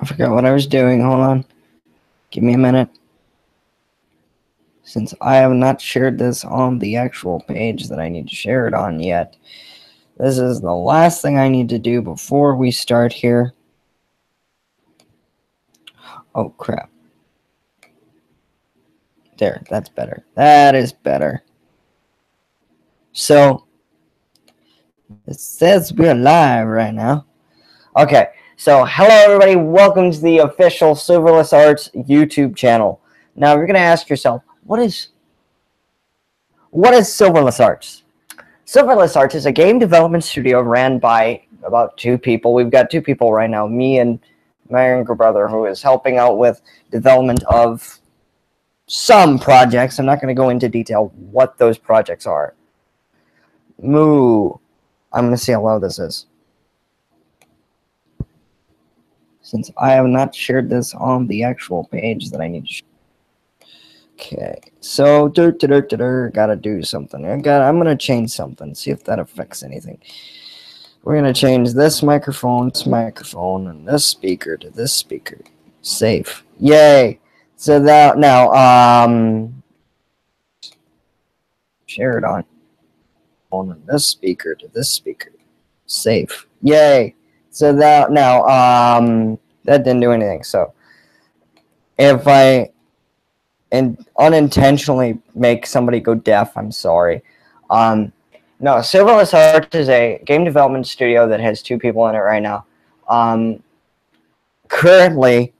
I forgot what I was doing. Hold on. Give me a minute. Since I have not shared this on the actual page that I need to share it on yet, this is the last thing I need to do before we start here. Oh, crap. There, that's better. That is better. So, it says we're live right now. Okay, so hello everybody. Welcome to the official Silverless Arts YouTube channel. Now, you're going to ask yourself, what is Silverless Arts? Silverless Arts is a game development studio ran by about two people. We've got two people right now, me and my younger brother, who is helping out with development of some projects. I'm not going to go into detail what those projects are. Moo. I'm going to see how loud this is. Since I have not shared this on the actual page that I need to share. Okay, so gotta do something. I'm gonna change something. See if that affects anything. We're gonna change this microphone, and this speaker to this speaker. Safe. Yay! So that now share it on this speaker to this speaker. Safe. Yay! So that now that didn't do anything. So if I unintentionally make somebody go deaf, I'm sorry. No, Silverless Arts is a game development studio that has two people in it right now. Currently,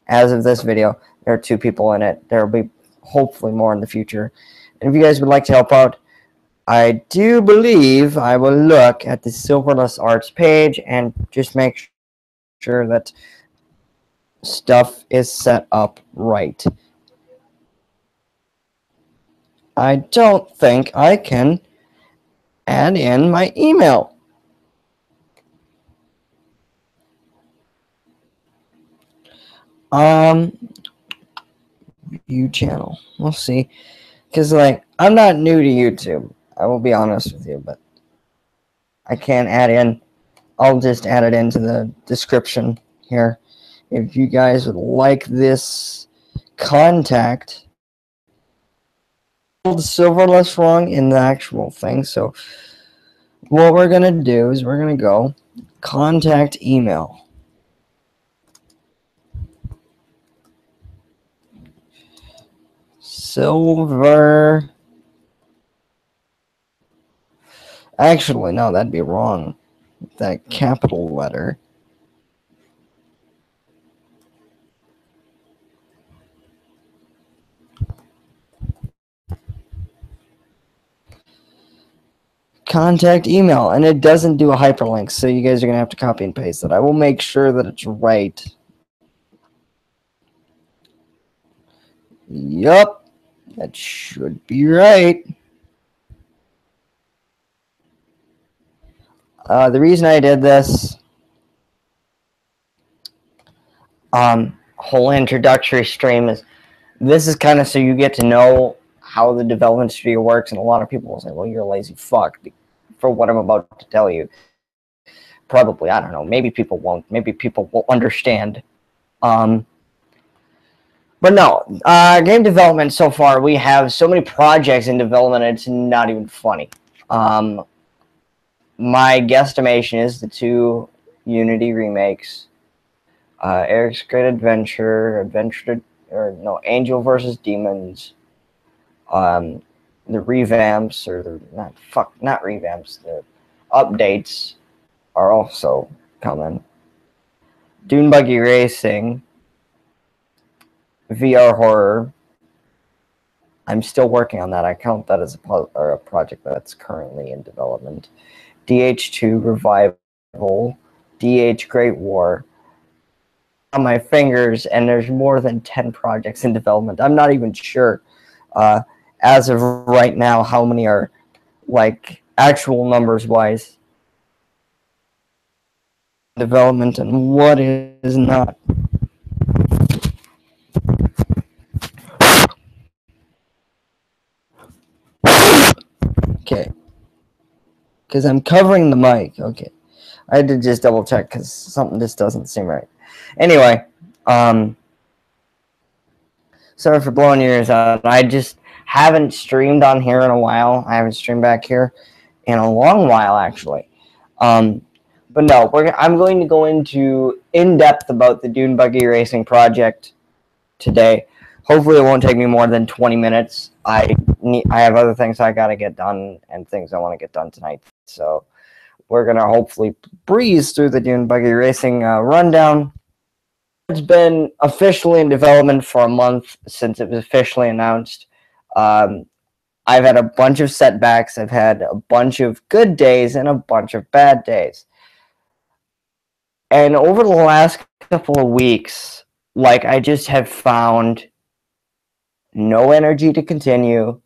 as of this video, there are two people in it. There will be hopefully more in the future. And if you guys would like to help out, I do believe I will look at the Silverless Arts page and just make sure that stuff is set up right. I don't think I can add in my email. View channel. We'll see. Because, like, I'm not new to YouTube. I will be honest with you, but I can't add in. I'll just add it into the description here. If you guys would like this contact, Silverless wrong in the actual thing. So what we're gonna do is we're gonna go contact email. Silver. Actually, no, that'd be wrong. That capital letter. Contact email, and it doesn't do a hyperlink, so you guys are gonna have to copy and paste it. I will make sure that it's right. Yup, that should be right. The reason I did this whole introductory stream is this is kind of so you get to know how the development studio works, and a lot of people will say, well, you're a lazy fuck for what I'm about to tell you. Probably, I don't know, maybe people won't, maybe people will understand. But no, game development so far, we have so many projects in development, it's not even funny. My guesstimation is the two Unity remakes, Eric's Great Adventure, Angel versus Demons, the revamps, or the not revamps, the updates are also coming. Dune Buggy Racing, VR Horror. I'm still working on that. I count that as a project that's currently in development. DH2 Revival, DH Great War. On my fingers, and there's more than 10 projects in development. I'm not even sure as of right now how many are, like, actual numbers wise, development and what is not. Okay, because I'm covering the mic. Okay, I had to just double check because something just doesn't seem right. Anyway, sorry for blowing your ears out. I just haven't streamed on here in a while. I haven't streamed back here in a long while, actually. But no, I'm going to go into in-depth about the Dune Buggy Racing project today. Hopefully it won't take me more than 20 minutes. I have other things I got to get done and things I want to get done tonight. So we're going to hopefully breeze through the Dune Buggy Racing rundown. It's been officially in development for a month since it was officially announced. I've had a bunch of setbacks. I've had a bunch of good days and a bunch of bad days. And over the last couple of weeks, like, I just have found no energy to continue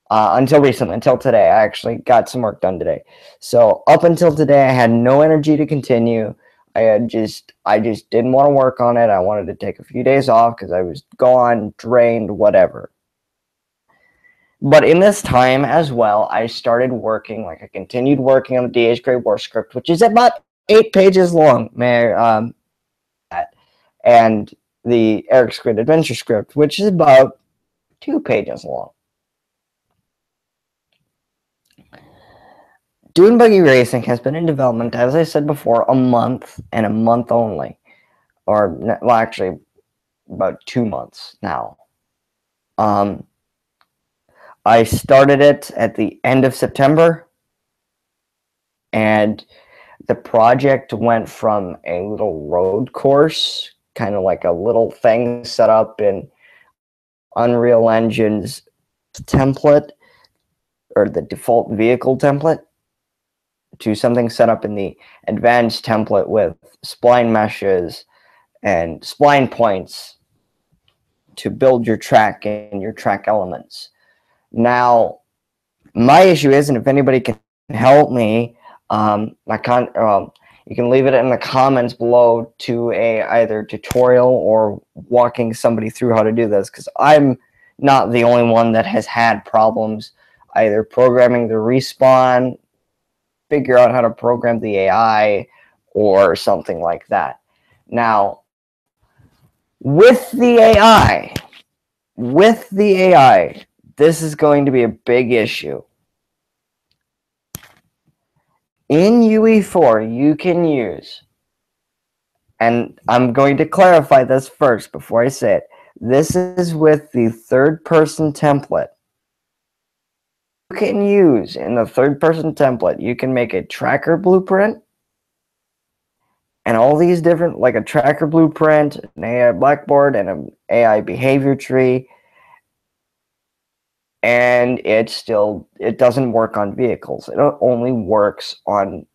until recently, until today. I actually got some work done today. So up until today, I had no energy to continue. I just didn't want to work on it. I wanted to take a few days off because I was gone, drained, whatever. But in this time as well, I started working, like I continued working on the DH Grey War script, which is about 8 pages long, and the Eric's Great Adventure script, which is about 2 pages long. Dune Buggy Racing has been in development, as I said before, a month and a month only. Or, well, actually, about 2 months now. I started it at the end of September, and the project went from a little road course, kind of like a little thing set up in Unreal Engine's template, or the default vehicle template, to something set up in the advanced template with spline meshes and spline points to build your track and your track elements. Now, my issue is, and if anybody can help me, you can leave it in the comments below to either tutorial or walking somebody through how to do this, because I'm not the only one that has had problems either programming the respawn, figure out how to program the AI, or something like that. Now, with the AI, this is going to be a big issue. In UE4, you can use, and I'm going to clarify this first before I say it, this is with the third-person template. You can use, in the third-person template, you can make a tracker blueprint, and all these different, like a tracker blueprint, an AI blackboard, and an AI behavior tree, and it doesn't work on vehicles. It only works on,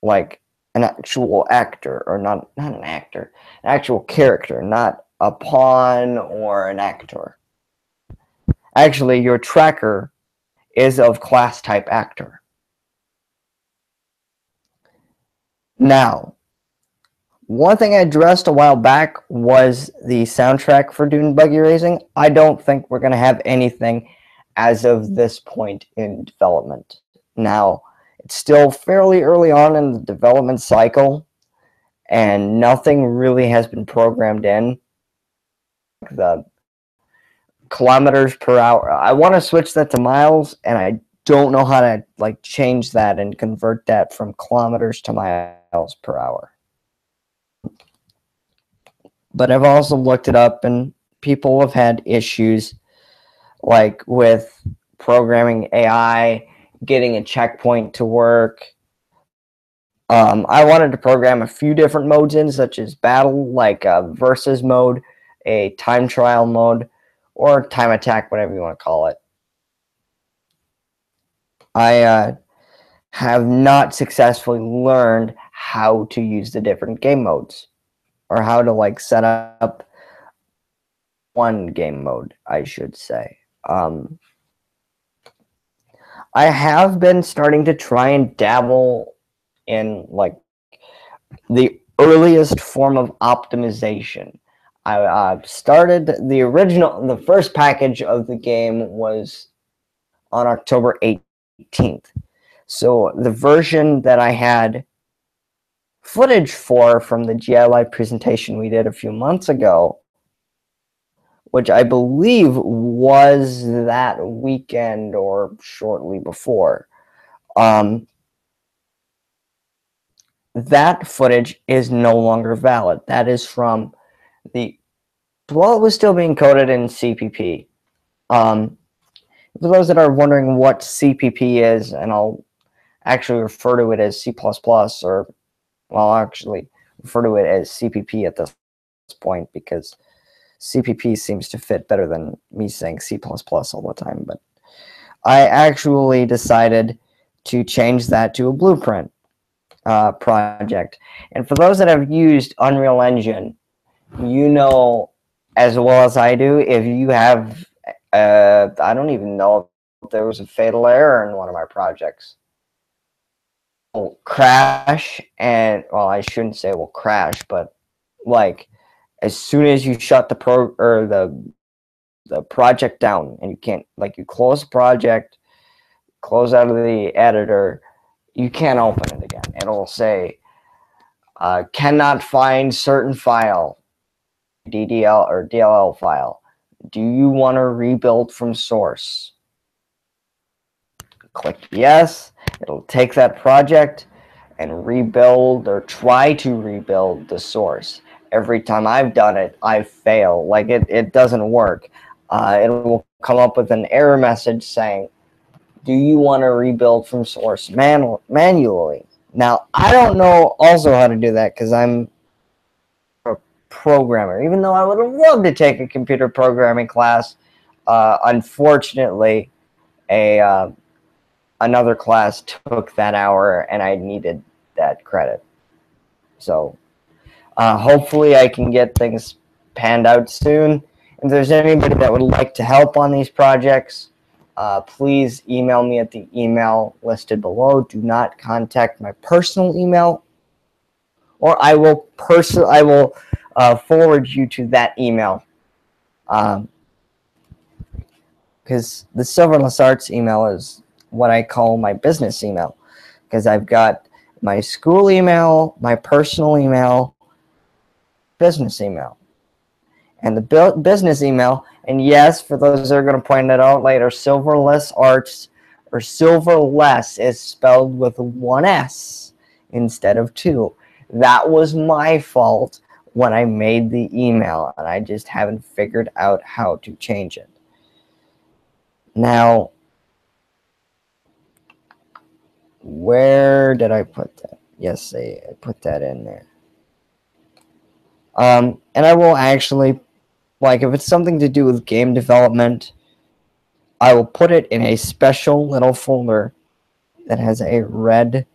like, an actual actor, or not an actor, an actual character, not a pawn or an actor. Actually, your tracker is of class type actor. Now, one thing I addressed a while back was the soundtrack for Dune Buggy Racing. I don't think we're going to have anything as of this point in development. Now, it's still fairly early on in the development cycle, and nothing really has been programmed in. The kilometers per hour, I want to switch that to miles, and I don't know how to, like, change that and convert that from kilometers to miles per hour. But I've also looked it up, and people have had issues, like, with programming AI, getting a checkpoint to work. I wanted to program a few different modes in, such as battle, like a versus mode, a time trial mode, or time attack, whatever you want to call it. I have not successfully learned how to use the different game modes, or how to, like, set up one game mode, I should say. I have been starting to try and dabble in, like, the earliest form of optimization. I started the first package of the game was on October 18th. So the version that I had footage for from the GI Live presentation we did a few months ago, which I believe was that weekend or shortly before. That footage is no longer valid. That is from the, well, it was still being coded in CPP. For those that are wondering what CPP is, and I'll actually refer to it as C++, or, well, I'll actually refer to it as CPP at this point, because CPP seems to fit better than me saying C++ all the time. But I actually decided to change that to a blueprint project. And for those that have used Unreal Engine, you know as well as I do, if you have, I don't even know if there was a fatal error in one of my projects. Will crash, and, well, I shouldn't say it will crash, but like as soon as you shut the project down, and you can't, like, you close the project, close out of the editor, you can't open it again. It'll say cannot find certain file, DDL or DLL file. Do you want to rebuild from source? Click yes. It'll take that project and rebuild, or try to rebuild, the source. Every time I've done it, I fail. Like, it doesn't work. It will come up with an error message saying, do you want to rebuild from source manually? Now, I don't know also how to do that, because I'm a programmer. Even though I would have loved to take a computer programming class, unfortunately, another class took that hour, and I needed that credit. So hopefully I can get things panned out soon. If there's anybody that would like to help on these projects, please email me at the email listed below. Do not contact my personal email, or I will forward you to that email. Because the Silverless Arts email is what I call my business email, because I've got my school email, my personal email, business email. And the business email, and yes, for those that are going to point it out later, Silverless Arts, or Silverless, is spelled with one S instead of two. That was my fault when I made the email, and I just haven't figured out how to change it. Now, where did I put that? Yes, I put that in there. And I will actually, like, if it's something to do with game development, I will put it in a special little folder that has a red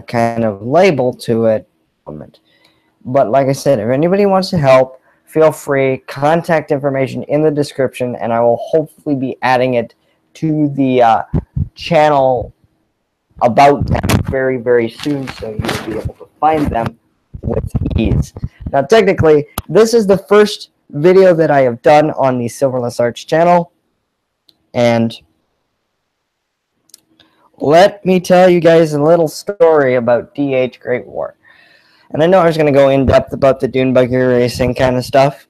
kind of label to it. But like I said, if anybody wants to help, feel free. Contact information in the description, and I will hopefully be adding it to the channel about them very, very soon, so you'll be able to find them with ease. Now, technically, this is the first video that I have done on the Silverless Arts channel, and let me tell you guys a little story about DH Great War. And I know I was going to go in depth about the dune buggy racing kind of stuff.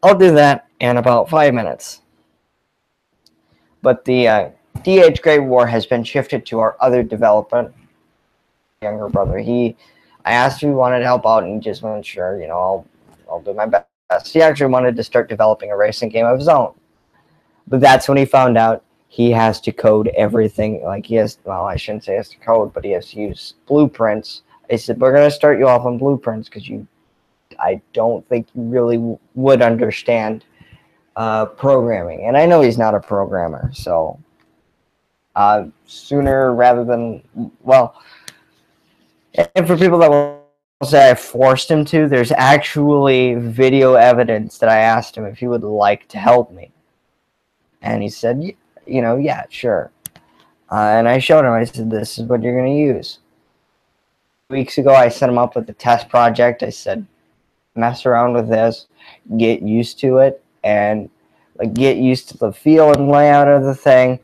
I'll do that in about 5 minutes. But the DH Great War has been shifted to our other development, younger brother. I asked if he wanted to help out, and he just went, sure, you know, I'll do my best. He actually wanted to start developing a racing game of his own. But that's when he found out he has to code everything. Like, he has, well, I shouldn't say he has to code, but he has to use blueprints. I said, we're going to start you off on blueprints, because I don't think you really would understand programming. And I know he's not a programmer, so sooner rather than, well, and for people that will say I forced him to, there's actually video evidence that I asked him if he would like to help me. And he said, you know, yeah, sure. And I showed him, I said, this is what you're going to use. Weeks ago, I set him up with the test project. I said, mess around with this, get used to it, and like, get used to the feel and layout of the thing.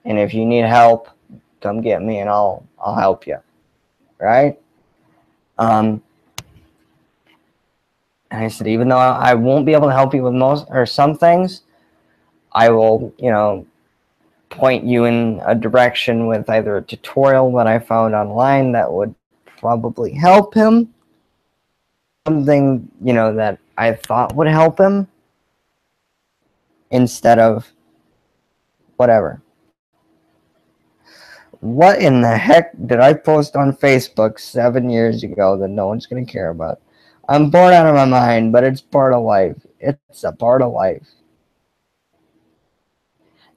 And if you need help, come get me, and I'll help you. right? And I said, even though I won't be able to help you with most or some things, I will, point you in a direction with either a tutorial that I found online that would probably help him, something, that I thought would help him, instead of whatever. What in the heck did I post on Facebook 7 years ago that no one's going to care about? I'm bored out of my mind, but it's part of life. It's a part of life.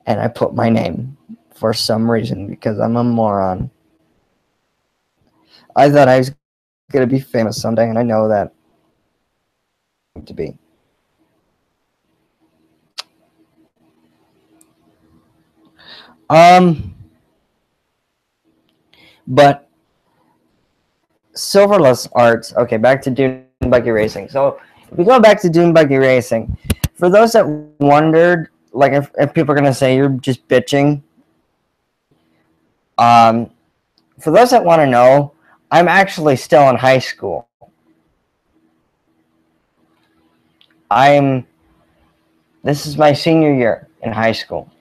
And I put my name for some reason because I'm a moron. I thought I was going to be famous someday, and I know that to be. But Silverless Arts. Okay, back to Dune Buggy Racing. So if we go back to Dune Buggy Racing, for those that wondered, like if people are gonna say you're just bitching, for those that want to know, I'm actually still in high school. This is my senior year in high school.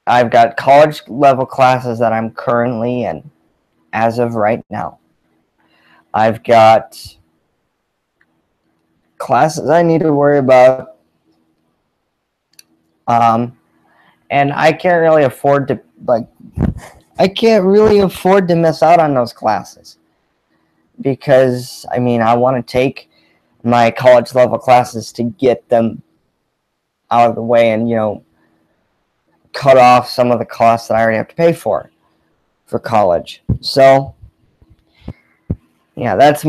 I've got college level classes that I'm currently in as of right now. I've got classes I need to worry about. And I can't really afford to miss out on those classes, because I want to take my college level classes to get them out of the way and cut off some of the costs that I already have to pay for college. So yeah, that's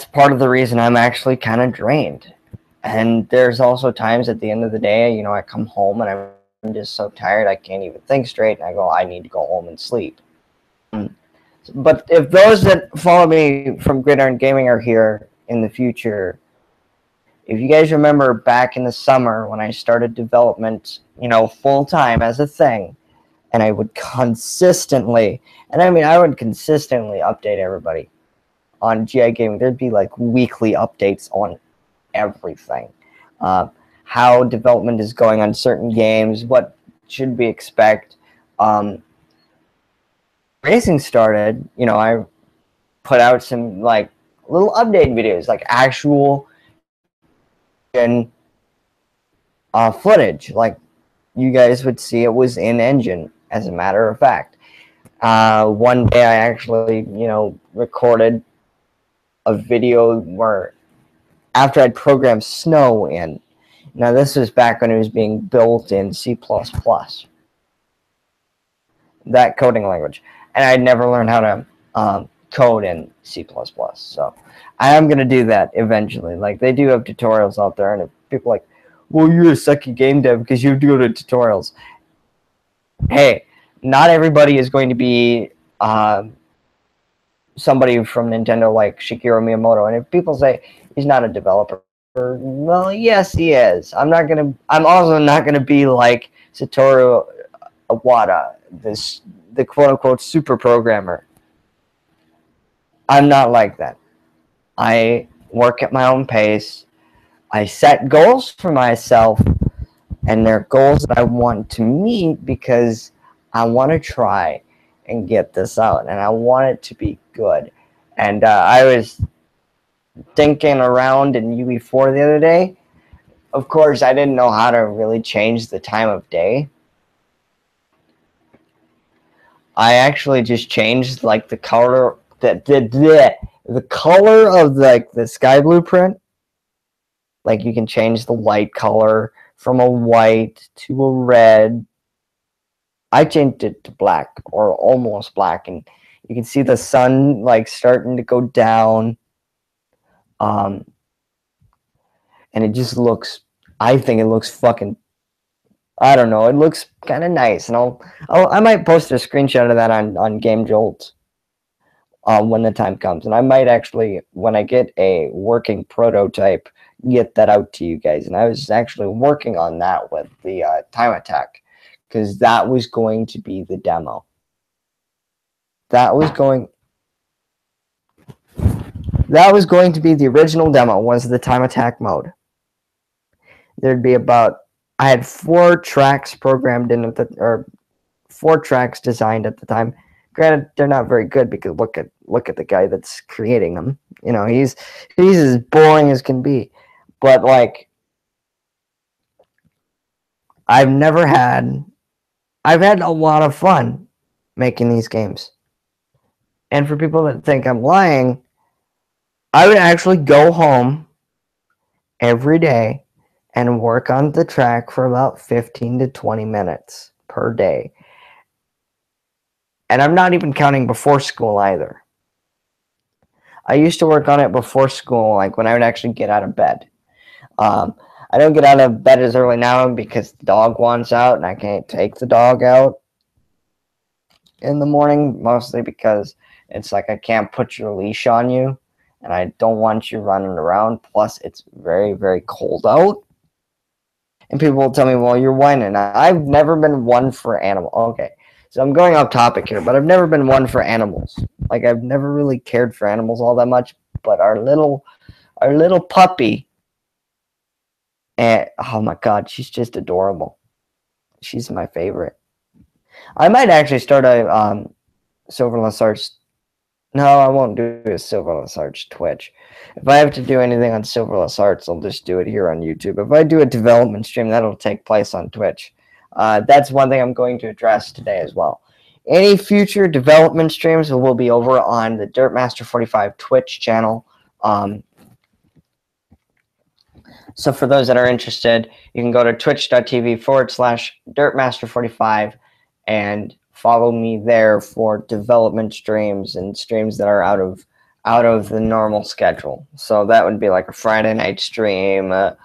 part of the reason I'm actually kind of drained. And there's also times at the end of the day, I come home and I'm just so tired I can't even think straight, and I go, I need to go home and sleep. But if those that follow me from Gridiron Gaming are here in the future, if you guys remember back in the summer when I started development, full time as a thing, and I would consistently, update everybody on GI Gaming. There'd be like weekly updates on everything. How development is going on certain games, what should we expect. Racing started, I put out some like little update videos, like actual footage, like you guys would see it was in engine, as a matter of fact. One day I actually, recorded a video where after I'd programmed snow in. Now this was back when it was being built in C++, that coding language, and I'd never learned how to code in C++. So I am going to do that eventually. Like, they do have tutorials out there, and if people are like, well, you're a sucky game dev because you have to go to tutorials. Hey, not everybody is going to be somebody from Nintendo like Shigeru Miyamoto. And if people say he's not a developer, well, yes, he is. I'm also not gonna be like Satoru Iwata, the quote-unquote super programmer. I'm not like that. I work at my own pace. I set goals for myself, and they're goals that I want to meet because I want to try and get this out, and I want it to be good. And I was thinking around in UE4 the other day. Of course, I didn't know how to really change the time of day. I actually just changed like the color, the color of like the sky blueprint. Like, you can change the light color from a white to a red. I changed it to black, or almost black, and you can see the sun like starting to go down. And it just looks, I think it looks fucking, I don't know, it looks kind of nice. And I might post a screenshot of that on Game Jolt when the time comes. And I might actually, when I get a working prototype, get that out to you guys. And I was actually working on that with the Time Attack, because that was going to be the demo. That was going to be the original demo, was the time attack mode. There'd be I had 4 tracks programmed in or 4 tracks designed at the time. Granted, they're not very good because look at the guy that's creating them. You know, he's as boring as can be. But like, I've had a lot of fun making these games. And for people that think I'm lying, I would actually go home every day and work on the track for about 15 to 20 minutes per day. And I'm not even counting before school either. I used to work on it before school, like when I would actually get out of bed. I don't get out of bed as early now because the dog wants out and I can't take the dog out in the morning, mostly because it's like I can't put your leash on you and I don't want you running around. Plus, it's very, very cold out. And people will tell me, well, you're whining. I've never been one for animals. Okay, so I'm going off topic here, but I've never been one for animals. Like, I've never really cared for animals all that much, but our little puppy, and oh my God, she's just adorable. She's my favorite. I might actually start a Silverless Arts. No, I won't do a Silverless Arts Twitch. If I have to do anything on Silverless Arts, I'll just do it here on YouTube. If I do a development stream, that'll take place on Twitch. That's one thing I'm going to address today as well. Any future development streams will be over on the Dirtmaster45 Twitch channel. So for those that are interested, you can go to twitch.tv/Dirtmaster45 and follow me there for development streams and streams that are out of the normal schedule. So that would be like a Friday night stream, a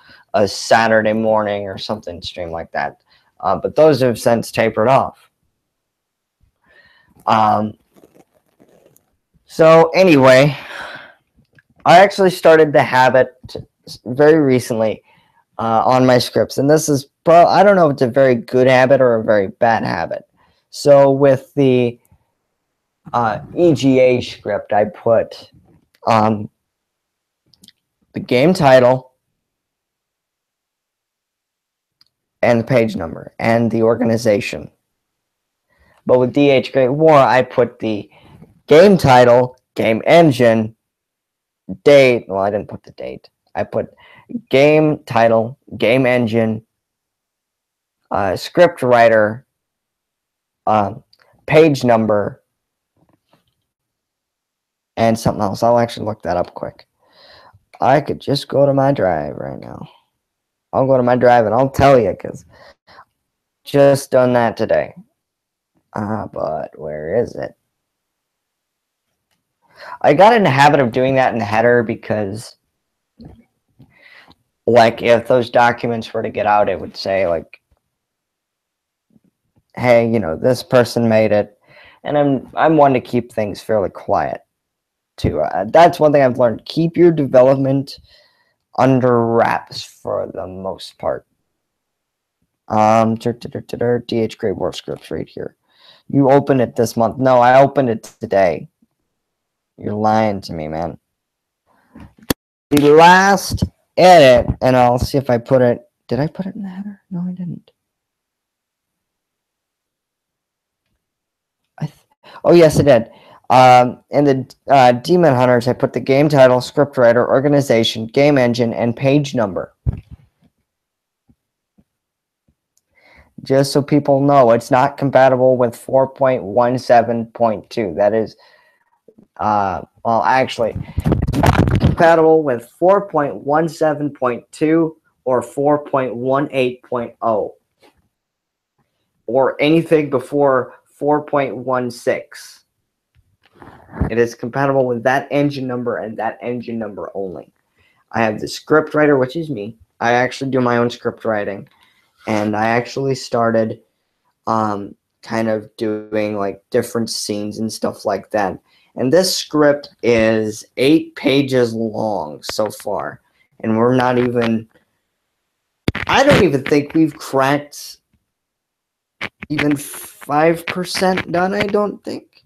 Saturday morning or something stream like that. But those have since tapered off. So anyway, I actually started the habit very recently on my scripts, and this is I don't know if it's a very good habit or a very bad habit. So with the EGA script, I put the game title and the page number and the organization. But with DH Great War, I put the game title, game engine, date. Well, I didn't put the date. I put game title, game engine, script writer, page number, and something else. I'll actually look that up quick. I could just go to my drive right now. I'll go to my drive and I'll tell you because just done that today. But where is it? I got in the habit of doing that in the header because, like, if those documents were to get out, it would say, like, hey, you know, this person made it. And I'm one to keep things fairly quiet, too. That's one thing I've learned. Keep your development under wraps for the most part. DH Great War scripts right here. You opened it this month. No, I opened it today. You're lying to me, man. The last edit, and I'll see if I put it. Did I put it in the header? No, I didn't. Oh, yes, I did. In the Demon Hunters, I put the game title, script writer, organization, game engine, and page number. Just so people know, it's not compatible with 4.17.2. That is, well, actually, it's not compatible with 4.17.2 or 4.18.0 or anything before 4.16. It is compatible with that engine number and that engine number only. I have the script writer, which is me. I actually do my own script writing. And I actually started kind of doing like different scenes and stuff like that. And this script is 8 pages long so far. And we're not even, I don't even think we've cracked even 5% done, I don't think.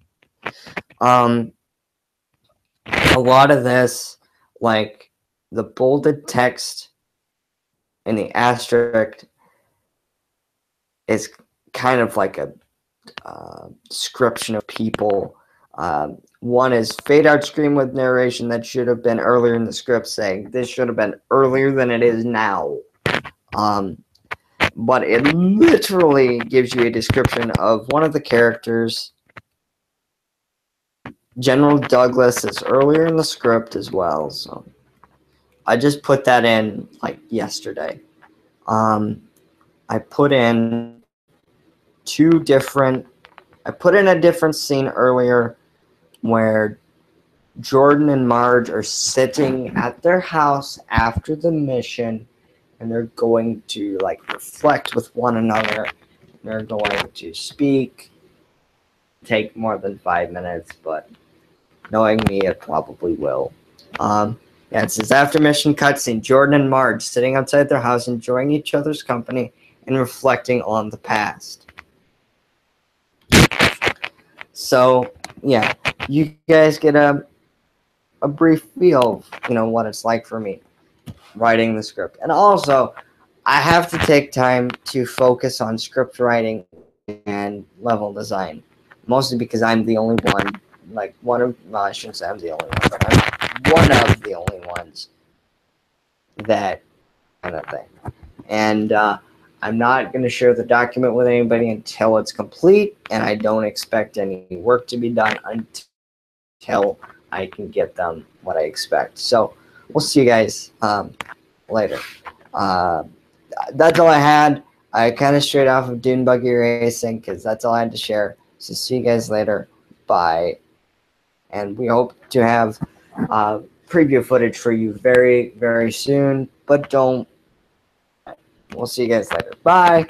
A lot of this, like the bolded text and the asterisk, is kind of like a description of people. One is fade out screen with narration that should have been earlier in the script, saying this should have been earlier than it is now. But it literally gives you a description of one of the characters. General Douglas is earlier in the script as well, so I just put that in like yesterday. I put in a different scene earlier where Jordan and Marge are sitting at their house after the mission, and they're going to like reflect with one another. They're going to speak. Take more than 5 minutes, but knowing me, it probably will. Yeah, it says after mission cutscene, Jordan and Marge sitting outside their house, enjoying each other's company and reflecting on the past. So yeah, you guys get a brief feel of what it's like for me writing the script. And also, I have to take time to focus on script writing and level design, mostly because I'm the only one, I shouldn't say I'm the only one, but I'm one of the only ones that kind of thing. And I'm not going to share the document with anybody until it's complete, and I don't expect any work to be done until I can get them what I expect. So we'll see you guys later. That's all I had. I kind of straight off of Dune Buggy Racing because that's all I had to share. So see you guys later. Bye. And we hope to have preview footage for you very, very soon. But we'll see you guys later. Bye.